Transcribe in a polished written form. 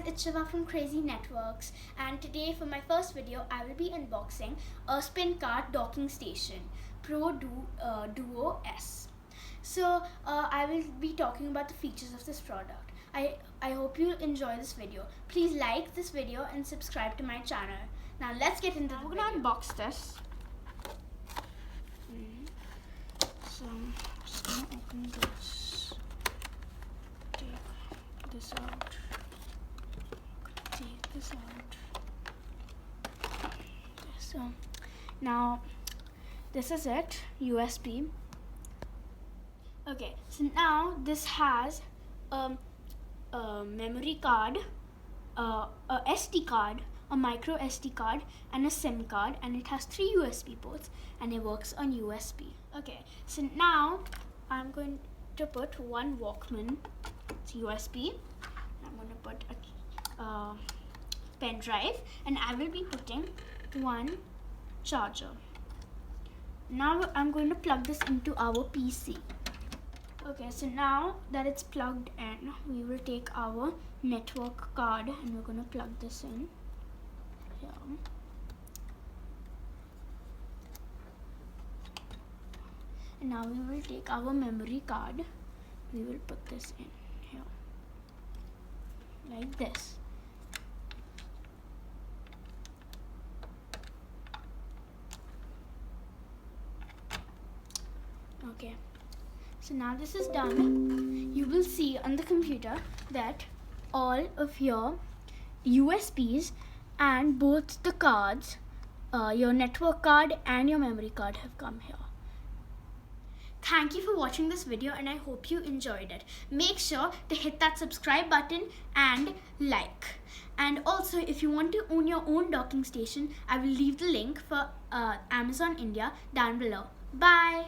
it's Shiva from Crazy Networks, and today for my first video I will be unboxing a SpinCart docking station Pro Duo S. So I will be talking about the features of this product. I hope you enjoy this video. Please like this video and subscribe to my channel. Now let's get into the video. We're gonna unbox this. So I'm just gonna open this. Take this out. Take this out. So now this is it, USB. Okay, so now this has a memory card, a SD card, a micro SD card, and a SIM card, and it has 3 USB ports, and it works on USB. Okay, so now I'm going to put one Walkman, it's USB. I'm going to put a pen drive, and I will be putting one charger. Now I'm going to plug this into our PC. Okay, so now that it's plugged in, we will take our network card and we're going to plug this in here. And now we will take our memory card. We will put this in here, like this. Okay. So now this is done. You will see on the computer that all of your USBs and both the cards, your network card and your memory card, have come here. Thank you for watching this video and I hope you enjoyed it. Make sure to hit that subscribe button and like. And also, if you want to own your own docking station, I will leave the link for Amazon India down below. Bye!